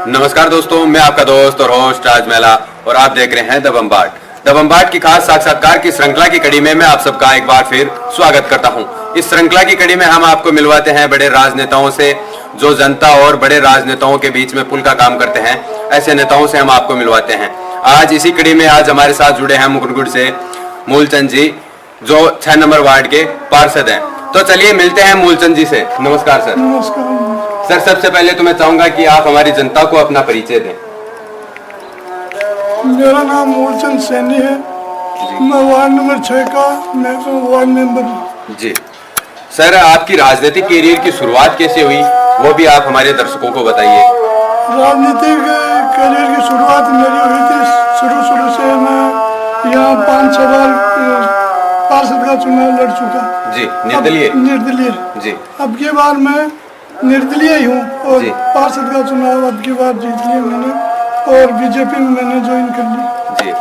नमस्कार दोस्तों, मैं आपका दोस्त और होस्ट राज मेला और आप देख रहे हैं द बम्बार्ड की खास साक्षात्कार की श्रृंखला की कड़ी में मैं आप सबका एक बार फिर स्वागत करता हूं। इस श्रृंखला की कड़ी में हम आपको मिलवाते हैं बड़े राजनेताओं से, जो जनता और बड़े राजनेताओं के बीच में पुल का काम करते हैं। ऐसे नेताओं से हम आपको मिलवाते हैं। आज इसी कड़ी में आज हमारे साथ जुड़े हैं मुकुंदगढ़ से मूलचंद जी, जो 6 नंबर वार्ड के पार्षद हैं। तो चलिए मिलते हैं मूलचंद जी से। नमस्कार सर। नमस्कार सर, सबसे पहले तो मैं चाहूंगा कि आप हमारी जनता को अपना परिचय दें। मेरा नाम मूलचंद सैनी है। मैं वार्ड नंबर 6 का वार्ड मेंबर हूँ। जी सर, आपकी राजनीतिक कैरियर की शुरुआत कैसे हुई, वो भी आप हमारे दर्शकों को बताइए। राजनीतिक करियर की शुरुआत मेरी हुई थी। शुरू से मैं यहाँ 5-6 बार पार्षद का चुनाव लड़ चुका। जी, निर्दलीय जी। अब की बार मैं निर्दलीय ही हूँ और जी। पार्षद का चुनाव अब की बार जीत लिया मैंने और बीजेपी में मैंने ज्वाइन कर ली। जी,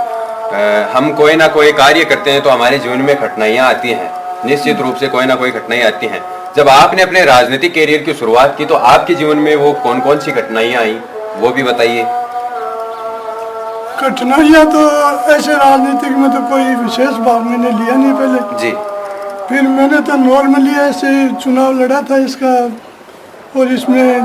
हम कोई ना कोई कार्य करते हैं तो हमारे जीवन में कठिनाइयाँ आती हैं। निश्चित रूप से कोई ना कोई कठिनाइयाँ आती हैं। जब आपने अपने राजनीतिक कैरियर की शुरुआत की तो आपके जीवन में वो कौन कौन सी कठिनाइयाँ आई, वो भी बताइए। कठिनाइयाँ तो ऐसे राजनीतिक में तो कोई विशेष भाग मैंने लिया नहीं पहले। जी। फिर मैंने तो नॉर्मली ऐसे चुनाव लड़ा था इसका, और इसमें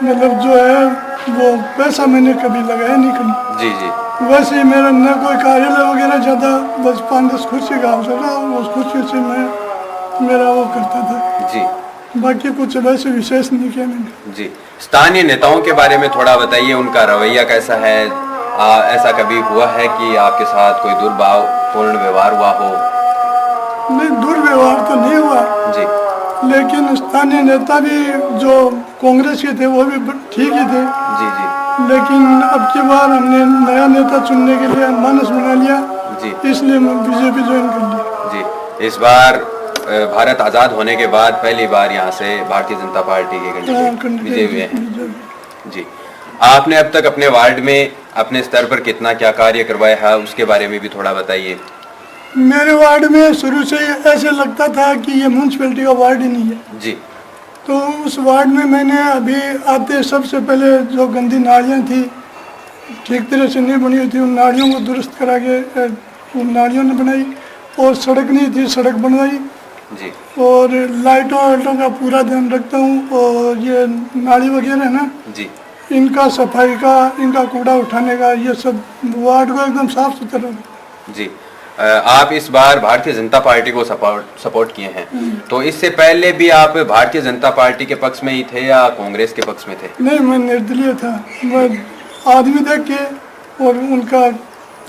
मतलब जो है वो पैसा मैंने कभी लगाया नहीं कभी। जी जी। वैसे ही मेरा न कोई कार्यालय वगैरह ज़्यादा, बस 5-10 कुर्सी का अवसर था, उस कुर्सी से मैं मेरा वो करता था। जी बाकी कुछ वैसे विशेष नहीं किया मैंने। जी। स्थानीय नेताओं के बारे में थोड़ा बताइए, उनका रवैया कैसा है? ऐसा कभी हुआ है कि आपके साथ कोई दुर्भावपूर्ण व्यवहार हुआ हो? नहीं, दुर्व्यवहार तो नहीं हुआ, जी लेकिन स्थानीय नेता भी जो कांग्रेस के थे वो भी ठीक ही थे। जी जी लेकिन अब की बार हमने नया नेता चुनने के लिए मानस बना लिया, जी इसलिए मैं बीजेपी ज्वाइन कर ली। जी। इस बार भारत आज़ाद होने के बाद पहली बार यहाँ से भारतीय जनता पार्टी के कैंडिडेट विजयी हुए हैं। जी, आपने अब तक अपने वार्ड में अपने स्तर पर कितना क्या कार्य करवाया है, उसके बारे में भी थोड़ा बताइए। मेरे वार्ड में शुरू से ही ऐसे लगता था कि ये म्यूनसिपैलिटी का वार्ड ही नहीं है। जी। तो उस वार्ड में मैंने अभी आते सबसे पहले जो गंदी नालियाँ थी, ठीक तरह से नहीं बनी हुई थी, उन नालियों को दुरुस्त करा के उन नालियों ने बनाई, और सड़क नहीं थी, सड़क बनवाई। जी। और लाइटों का पूरा ध्यान रखता हूँ, और ये नाली वगैरह है ना, जी इनका सफाई का, इनका कूड़ा उठाने का, ये सब वार्ड को एकदम साफ सुथरा। जी। आप इस बार भारतीय जनता पार्टी को सपोर्ट किए हैं, तो इससे पहले भी आप भारतीय जनता पार्टी के पक्ष में ही थे या कांग्रेस के पक्ष में थे? नहीं, मैं निर्दलीय था। मैं आदमी देख के और उनका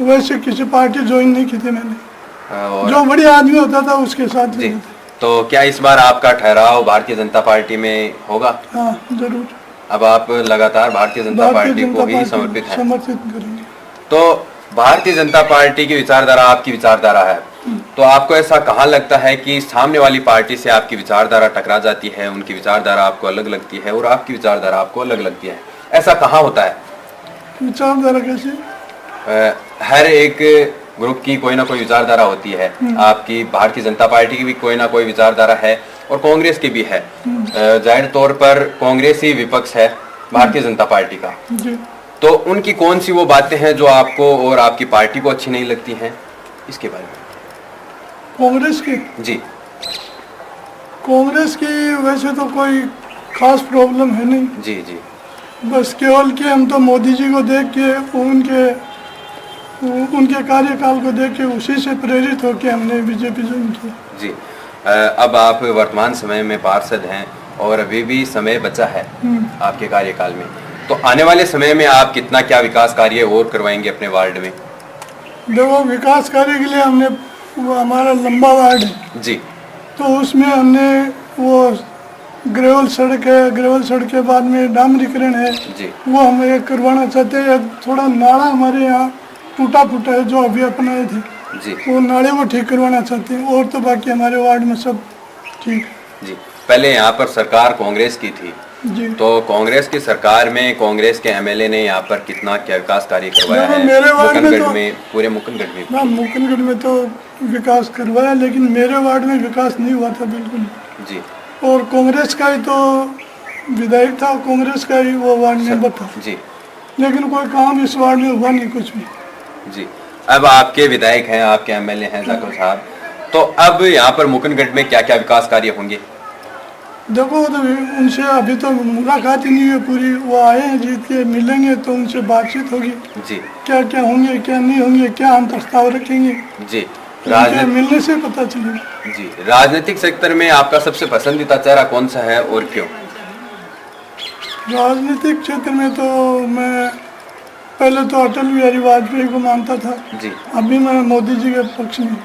वैसे किसी पार्टी ज्वाइन नहीं की थी मैंने। और जो बड़ी आदमी होता था उसके साथ जी। ही। तो क्या इस बार आपका ठहराव भारतीय जनता पार्टी में होगा? हाँ, जरूर। अब आप लगातार भारतीय जनता पार्टी को ही समर्पित हैं। समर्पित करेंगे। तो भारतीय जनता पार्टी की विचारधारा आपकी विचारधारा है, तो आपको ऐसा कहाँ लगता है कि सामने वाली पार्टी से आपकी विचारधारा टकरा जाती है, उनकी विचारधारा आपको अलग लगती है और आपकी विचारधारा आपको अलग लगती है? ऐसा कहाँ होता है? विचारधारा कैसे? हर एक ग्रुप की कोई ना कोई विचारधारा होती है। आपकी भारतीय जनता पार्टी की भी कोई ना कोई विचारधारा है और कांग्रेस की भी है। जाहिर तौर पर कांग्रेस ही विपक्ष है भारतीय जनता पार्टी का। जी। तो उनकी कौन सी वो बातें हैं जो आपको और आपकी पार्टी को अच्छी नहीं लगती हैं, इसके बारे में? कांग्रेस की? जी। कांग्रेस की वैसे तो कोई खास प्रॉब्लम है नहीं। जी जी। बस केवल कि हम तो मोदी जी को देख के, उनके कार्यकाल को देख के उसी से प्रेरित होकर हमने बीजेपी ज्वाइन की। जी। अब आप वर्तमान समय में पार्षद हैं और अभी भी समय बचा है आपके कार्यकाल में, तो आने वाले समय में आप कितना क्या विकास कार्य और करवाएंगे अपने वार्ड में? देखो, विकास कार्य के लिए हमने, वो हमारा लंबा वार्ड है जी। तो उसमें हमने वो ग्रेवल सड़क है, ग्रेवल सड़क के बाद में डामरीकरण है जी। वो हम ये करवाना चाहते हैं। थोड़ा नाला हमारे यहाँ टूटा फूटा है जो अभी अपनाए थे जी। वो नाले को ठीक करवाना चाहते हैं, और तो बाकी हमारे वार्ड में सब ठीक है। जी। पहले यहाँ पर सरकार कांग्रेस की थी, जी। तो कांग्रेस की सरकार में कांग्रेस के एमएलए ने यहाँ पर कितना क्या विकास कार्य करवाया है? मेरे वार्ड में मुकुंदगढ़ तो, में, पूरे मुकुंदगढ़ में? हाँ, मुकुंदगढ़ में तो विकास करवाया, लेकिन मेरे वार्ड में विकास नहीं हुआ था बिल्कुल। जी। और कांग्रेस का ही तो विधायक था, कांग्रेस का ही वो वार्ड मेंबर था। जी। लेकिन कोई काम इस वार्ड में हुआ नहीं कुछ भी। जी, अब आपके विधायक हैं, आपके एमएलए हैं जाकिर साहब, तो अब यहाँ पर मुकनगढ़ में क्या क्या विकास कार्य होंगे? देखो तो उनसे अभी तो मुलाकात ही नहीं हुई पूरी, वो आए हैं जीत के, मिलेंगे तो उनसे बातचीत होगी, जी क्या क्या होंगे क्या नहीं होंगे, क्या हम प्रस्ताव रखेंगे, जी। उनके मिलने से पता चलेगा। जी, राजनीतिक सेक्टर में आपका सबसे पसंदीदा चेहरा कौन सा है और क्यों? राजनीतिक क्षेत्र में तो मैं पहले तो अटल बिहारी वाजपेयी को मानता था, जी, अभी मैं मोदी जी के पक्ष में।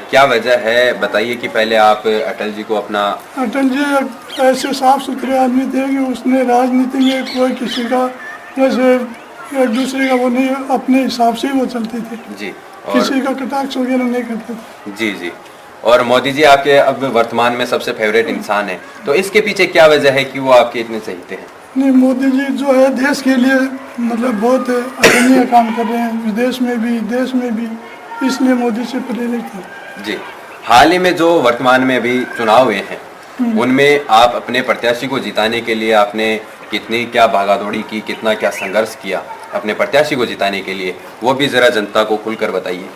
क्या वजह है बताइए कि पहले आप अटल जी को अपना। अटल जी एक ऐसे साफ सुथरे आदमी थे कि उसने राजनीति में कोई किसी का जैसे एक दूसरे का वो नहीं, अपने हिसाब से ही वो चलते थे, जी किसी का कटाक्ष वगैरह नहीं करते थे। जी जी। और मोदी जी आपके अब वर्तमान में सबसे फेवरेट इंसान है, तो इसके पीछे क्या वजह है कि वो आपके इतने चाहते हैं? नहीं, मोदी जी जो है देश के लिए मतलब बहुत अदम्य काम कर रहे हैं, विदेश में भी देश में भी, इसलिए मोदी से प्रेरित है। जी, हाल ही में जो वर्तमान में अभी चुनाव हुए हैं उनमें आप अपने प्रत्याशी को जिताने के लिए आपने कितनी क्या भागादौड़ी की, कितना क्या संघर्ष किया अपने प्रत्याशी को जिताने के लिए, वो भी जरा जनता को खुलकर बताइए।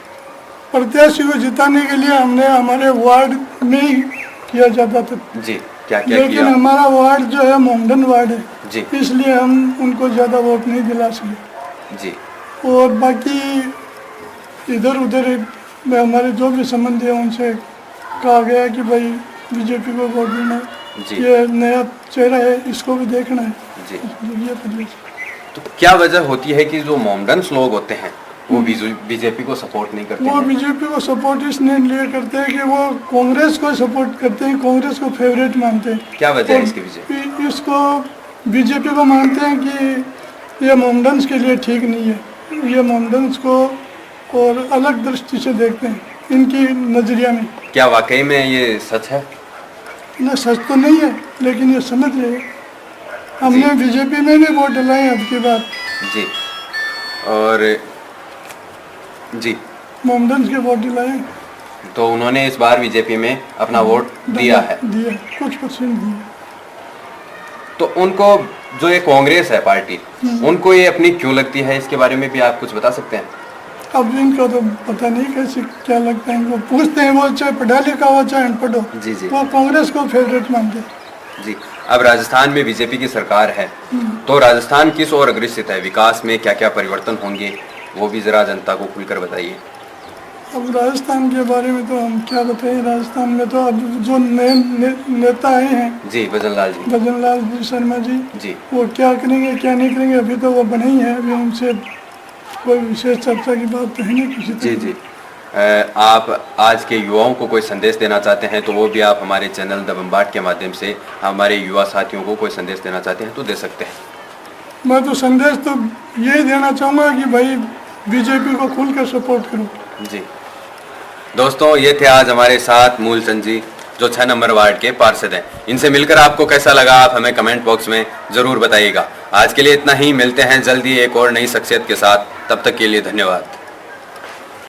प्रत्याशी को जिताने के लिए हमने हमारे वार्ड में ही किया जाता था जी, क्या क्या लेकिन किया? हमारा वार्ड जो है मोमडन वार्ड है, जी इसलिए हम उनको ज़्यादा वोट नहीं दिला सके। जी और बाकी इधर उधर में हमारे जो भी संबंधी हैं उनसे कहा गया कि भाई बीजेपी को वोट देना जी। है, ये नया चेहरा है, इसको भी देखना है। जी। ये वजह से। तो क्या वजह होती है कि जो मोमडन्स लोग होते हैं वो बीजेपी को सपोर्ट नहीं करते वो हैं? बीजेपी को सपोर्ट इसलिए लिए करते हैं कि वो कांग्रेस को सपोर्ट करते हैं, कांग्रेस को फेवरेट मानते हैं। क्या वजह है और इसके पीछे? इसको बीजेपी को मानते हैं कि ये मोमडन्स के लिए ठीक नहीं है, ये मोमडन्स को और अलग दृष्टि से देखते हैं इनकी नज़रिया में। क्या वाकई में ये सच है? न सच तो नहीं है, लेकिन ये समझ रहे हैं। हमने बीजेपी में भी वोट डलाए अब की बार, जी। और जी, मोमडन्स के वोट दिलाए, तो उन्होंने इस बार बीजेपी में अपना वोट दिया है। दिया कुछ परसेंट दिया। तो उनको जो ये कांग्रेस है पार्टी, उनको ये अपनी क्यों लगती है, इसके बारे में भी आप कुछ बता सकते हैं? अब इनका तो पता नहीं कैसे क्या लगता है, इनको पूछते हैं, वो चाहे पढ़ा लिखा हो चाहे अनपढ़ हो, जी जी वो कांग्रेस को फेवरेट मानते हैं। जी। अब राजस्थान में बीजेपी की सरकार है, तो राजस्थान किस ओर अग्रसित है, विकास में क्या क्या परिवर्तन होंगे, वो भी जरा जनता को खुलकर बताइए। अब राजस्थान के बारे में तो हम क्या बताएं, राजस्थान में तो अब जो नए नेता आए हैं, जी, भजनलाल जी। भजनलाल जी शर्मा जी, जी वो क्या करेंगे क्या नहीं करेंगे अभी तो वो बने ही है, अभी उनसे कोई विशेष चर्चा की बात तो है नहीं किसी जी जी। आप आज के युवाओं को कोई संदेश देना चाहते हैं तो वो भी आप हमारे चैनल द बम्बार्ड के माध्यम से हमारे युवा साथियों को कोई संदेश देना चाहते हैं तो दे सकते हैं। मैं तो संदेश तो यही देना चाहूँगा कि भाई बीजेपी को खुल कर सपोर्ट करो। जी दोस्तों, ये थे आज हमारे साथ मूलचंद जी जो 6 नंबर वार्ड के पार्षद हैं। इनसे मिलकर आपको कैसा लगा आप हमें कमेंट बॉक्स में ज़रूर बताइएगा। आज के लिए इतना ही, मिलते हैं जल्दी एक और नई शख्सियत के साथ, तब तक के लिए धन्यवाद।